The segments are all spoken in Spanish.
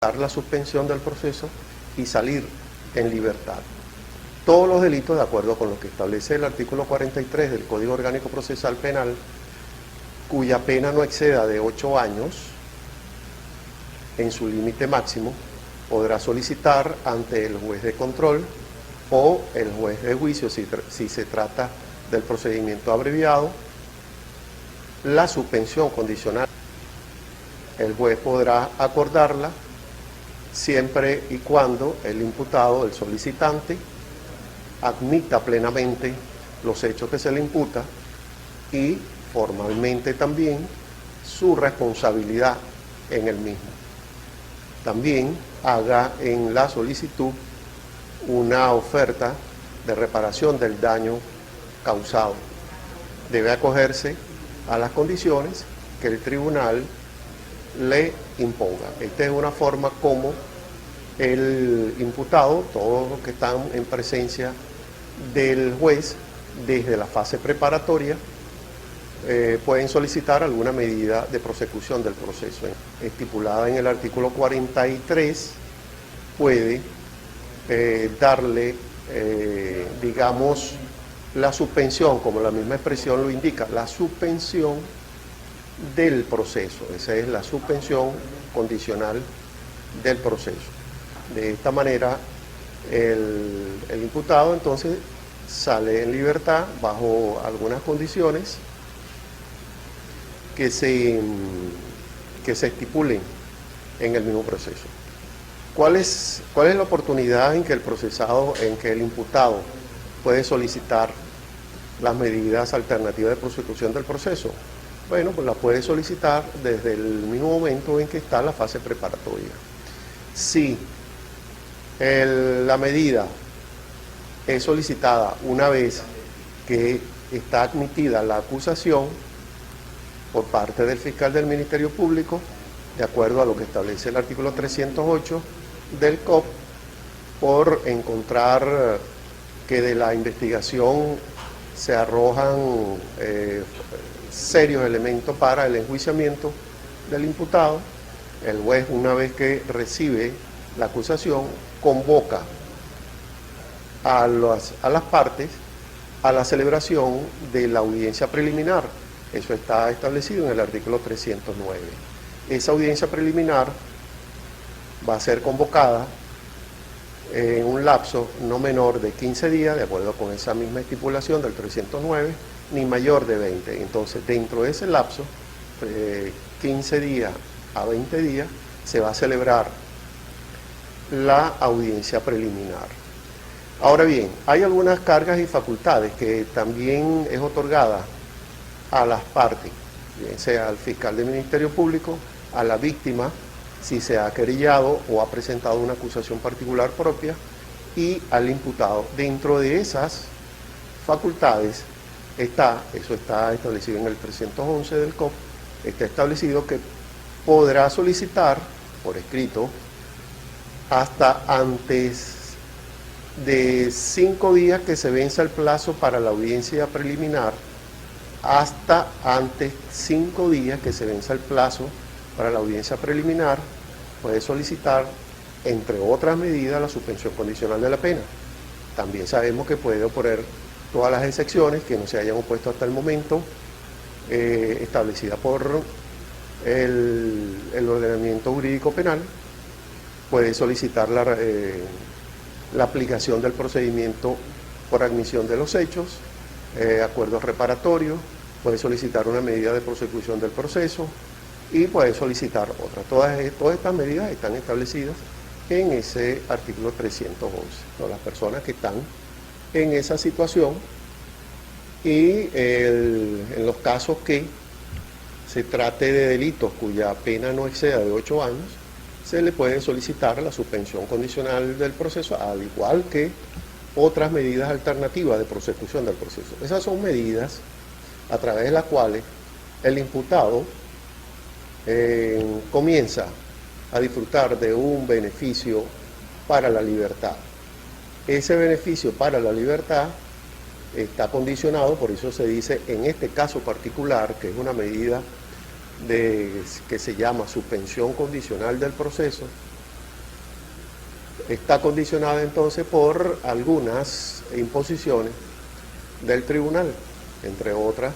dar la suspensión del proceso y salir en libertad. Todos los delitos, de acuerdo con lo que establece el artículo 43 del Código Orgánico Procesal Penal, cuya pena no exceda de 8 años, en su límite máximo, podrá solicitar ante el juez de control o el juez de juicio, si se trata del procedimiento abreviado, la suspensión condicional. El juez podrá acordarla siempre y cuando el imputado, el solicitante, admita plenamente los hechos que se le imputa y formalmente también su responsabilidad en el mismo. También haga en la solicitud una oferta de reparación del daño causado. Debe acogerse a las condiciones que el tribunal le imponga. Esta es una forma como el imputado, todos los que están en presencia del juez desde la fase preparatoria, pueden solicitar alguna medida de prosecución del proceso. Estipulada en el artículo 43, puede darle, digamos, la suspensión, como la misma expresión lo indica, la suspensión del proceso. Esa es la suspensión condicional del proceso. De esta manera, el imputado entonces sale en libertad bajo algunas condiciones que se estipulen en el mismo proceso. ¿Cuál es la oportunidad en que el procesado, en que el imputado puede solicitar las medidas alternativas de prosecución del proceso? Bueno, pues la puede solicitar desde el mismo momento en que está la fase preparatoria. Si la medida es solicitada una vez que está admitida la acusación por parte del fiscal del Ministerio Público, de acuerdo a lo que establece el artículo 308 del COP, por encontrar que de la investigación se arrojan serios elementos para el enjuiciamiento del imputado, el juez, una vez que recibe la acusación, convoca a las partes a la celebración de la audiencia preliminar. Eso está establecido en el artículo 309. Esa audiencia preliminar va a ser convocada en un lapso no menor de 15 días, de acuerdo con esa misma estipulación del 309, ni mayor de 20. Entonces, dentro de ese lapso, 15 días a 20 días, se va a celebrar la audiencia preliminar. Ahora bien, hay algunas cargas y facultades que también es otorgada a las partes, bien sea al fiscal del Ministerio Público, a la víctima, si se ha querellado o ha presentado una acusación particular propia, y al imputado. Dentro de esas facultades eso está establecido en el 311 del COP, está establecido que podrá solicitar por escrito hasta antes de 5 días que se venza el plazo para la audiencia preliminar, hasta antes 5 días que se venza el plazo para la audiencia preliminar, puede solicitar, entre otras medidas, la suspensión condicional de la pena. También sabemos que puede oponer todas las excepciones que no se hayan opuesto hasta el momento, establecida por el ordenamiento jurídico penal. Puede solicitar la aplicación del procedimiento por admisión de los hechos, acuerdos reparatorios, puede solicitar una medida de prosecución del proceso y puede solicitar otra. Todas estas medidas están establecidas en ese artículo 311. Las personas que están en esa situación y en los casos que se trate de delitos cuya pena no exceda de 8 años, se le puede solicitar la suspensión condicional del proceso, al igual que otras medidas alternativas de prosecución del proceso. Esas son medidas a través de las cuales el imputado comienza a disfrutar de un beneficio para la libertad. Ese beneficio para la libertad está condicionado, por eso se dice en este caso particular, que es una medida que se llama suspensión condicional del proceso, está condicionada entonces por algunas imposiciones del tribunal, entre otras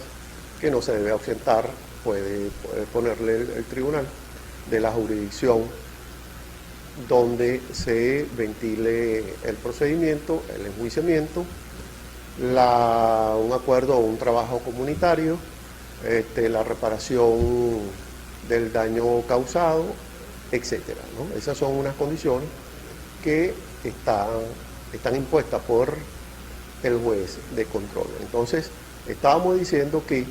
que no se debe ausentar, puede ponerle el tribunal de la jurisdicción donde se ventile el procedimiento, el enjuiciamiento, un acuerdo o un trabajo comunitario, la reparación del daño causado, etcétera, ¿no? Esas son unas condiciones que están impuestas por el juez de control. Entonces, estábamos diciendo que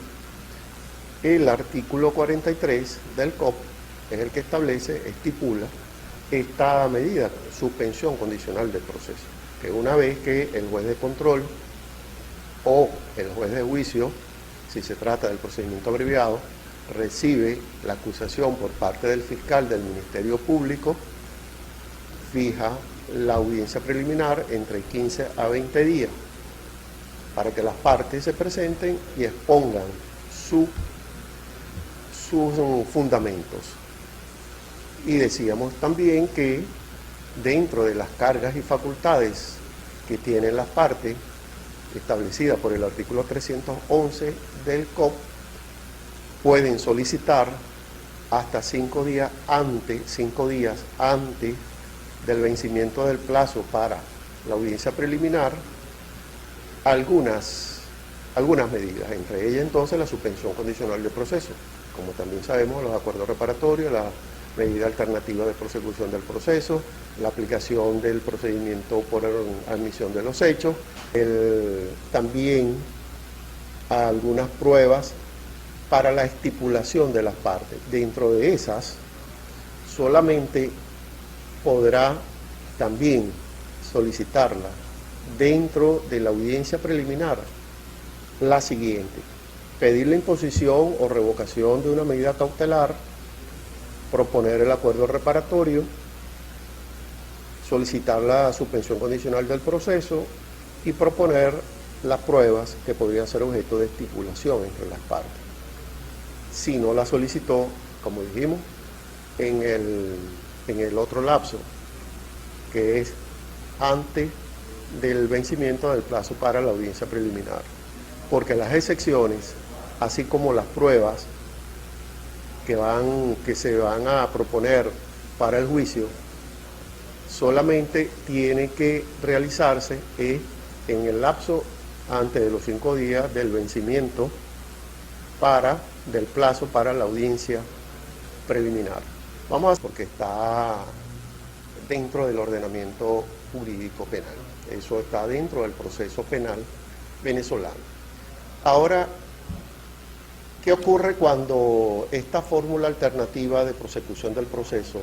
el artículo 43 del COP es el que estipula esta medida, suspensión condicional del proceso, que una vez que el juez de control o el juez de juicio, si se trata del procedimiento abreviado, recibe la acusación por parte del fiscal del Ministerio Público, fija la audiencia preliminar entre 15 a 20 días para que las partes se presenten y expongan sus fundamentos. Y decíamos también que dentro de las cargas y facultades que tienen las partes, establecidas por el artículo 311 del COP, pueden solicitar hasta 5 días antes del vencimiento del plazo para la audiencia preliminar algunas medidas, entre ellas entonces la suspensión condicional del proceso, como también sabemos los acuerdos reparatorios, la medida alternativa de prosecución del proceso, la aplicación del procedimiento por admisión de los hechos, también algunas pruebas para la estipulación de las partes. Dentro de esas, solamente podrá también solicitarla dentro de la audiencia preliminar la siguiente: pedir la imposición o revocación de una medida cautelar, proponer el acuerdo reparatorio, solicitar la suspensión condicional del proceso y proponer las pruebas que podrían ser objeto de estipulación entre las partes. Si no la solicitó, como dijimos, en el otro lapso, que es antes del vencimiento del plazo para la audiencia preliminar. Porque las excepciones, así como las pruebas que se van a proponer para el juicio, solamente tiene que realizarse en el lapso antes de los 5 días del vencimiento del plazo para la audiencia preliminar. Vamos a porque está dentro del ordenamiento jurídico penal. Eso está dentro del proceso penal venezolano. Ahora, ¿qué ocurre cuando esta fórmula alternativa de prosecución del proceso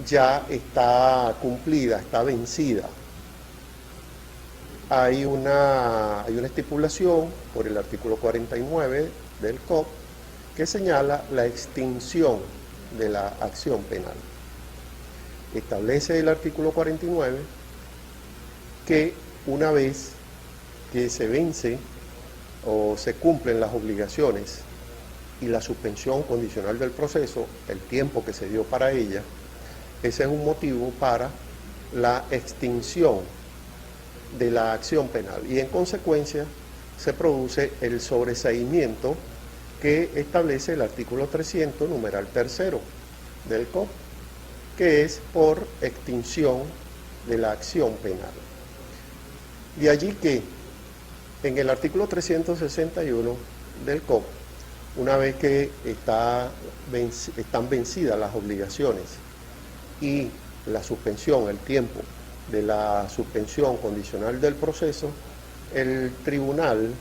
ya está cumplida, está vencida? Hay una estipulación por el artículo 49 del COP que señala la extinción de la acción penal. Establece el artículo 49 que una vez que se vence o se cumplen las obligaciones y la suspensión condicional del proceso, el tiempo que se dio para ella, ese es un motivo para la extinción de la acción penal y en consecuencia se produce el sobreseimiento que establece el artículo 300, numeral tercero del COP, que es por extinción de la acción penal. De allí que en el artículo 361 del COP, una vez que están vencidas las obligaciones y la suspensión, el tiempo de la suspensión condicional del proceso, el tribunal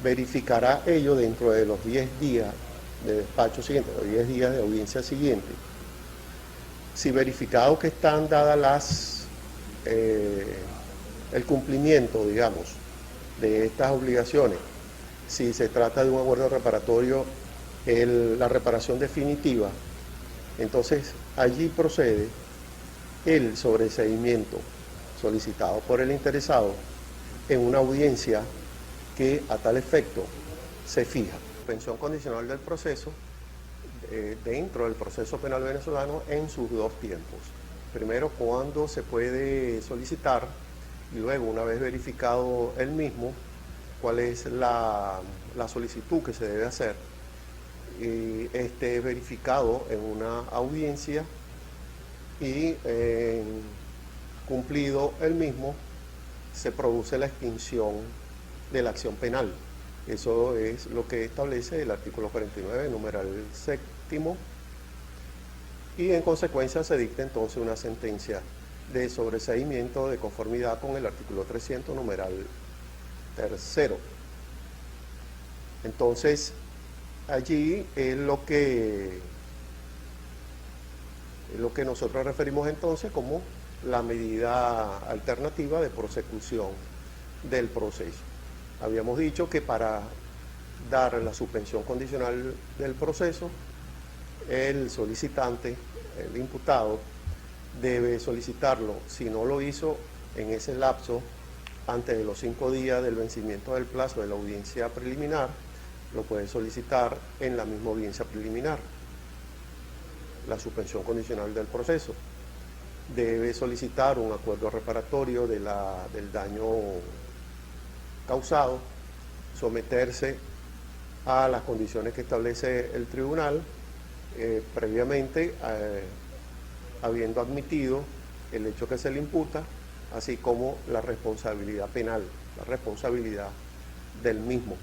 verificará ello dentro de los 10 días de despacho siguiente, los 10 días de audiencia siguiente. Si verificado que están dadas el cumplimiento, digamos, de estas obligaciones, si se trata de un acuerdo reparatorio, la reparación definitiva, entonces allí procede el sobreseimiento solicitado por el interesado en una audiencia que a tal efecto se fija. Suspensión condicional del proceso dentro del proceso penal venezolano en sus dos tiempos. Primero, cuándo se puede solicitar, y luego, una vez verificado el mismo, cuál es la solicitud que se debe hacer, y esté verificado en una audiencia y cumplido el mismo, se produce la extinción de la acción penal. Eso es lo que establece el artículo 49, numeral séptimo, y en consecuencia se dicta entonces una sentencia de sobreseimiento de conformidad con el artículo 300, numeral tercero. Entonces, allí es lo que nosotros referimos entonces como la medida alternativa de prosecución del proceso. Habíamos dicho que para dar la suspensión condicional del proceso, el solicitante, el imputado, debe solicitarlo. Si no lo hizo en ese lapso, antes de los 5 días del vencimiento del plazo de la audiencia preliminar, lo puede solicitar en la misma audiencia preliminar, la suspensión condicional del proceso. Debe solicitar un acuerdo reparatorio del daño causado, someterse a las condiciones que establece el tribunal, previamente habiendo admitido el hecho que se le imputa, así como la responsabilidad penal, la responsabilidad del mismo.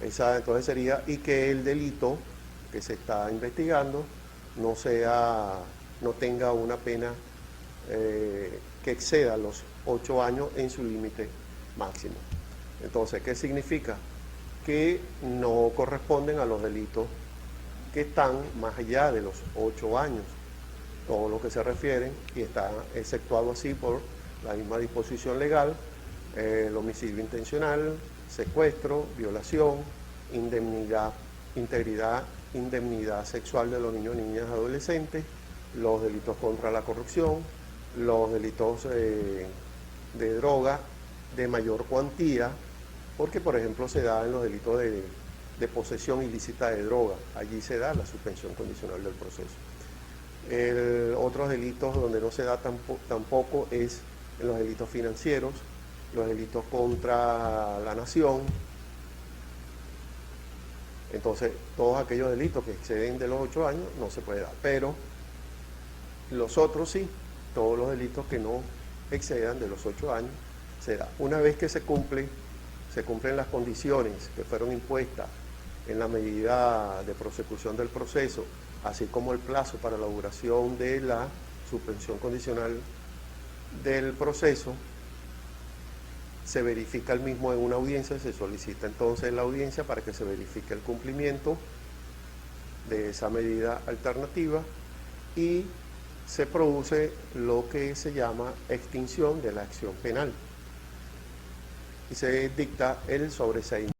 Esa entonces sería, y que el delito que se está investigando no tenga una pena que exceda los 8 años en su límite máximo. Entonces, ¿qué significa? Que no corresponden a los delitos que están más allá de los 8 años, todo lo que se refieren, y está exceptuado así por la misma disposición legal, el homicidio intencional, secuestro, violación, indemnidad sexual de los niños, niñas, adolescentes, los delitos contra la corrupción, los delitos de droga de mayor cuantía, porque por ejemplo se da en los delitos de posesión ilícita de droga, allí se da la suspensión condicional del proceso. Otros delitos donde no se da tampoco es en los delitos financieros, los delitos contra la nación. Entonces, todos aquellos delitos que exceden de los 8 años no se puede dar, pero los otros sí, todos los delitos que no excedan de los 8 años se da. Una vez que se cumplen las condiciones que fueron impuestas en la medida de prosecución del proceso, así como el plazo para la duración de la suspensión condicional del proceso, se verifica el mismo en una audiencia, se solicita entonces la audiencia para que se verifique el cumplimiento de esa medida alternativa y se produce lo que se llama extinción de la acción penal y se dicta el sobreseimiento.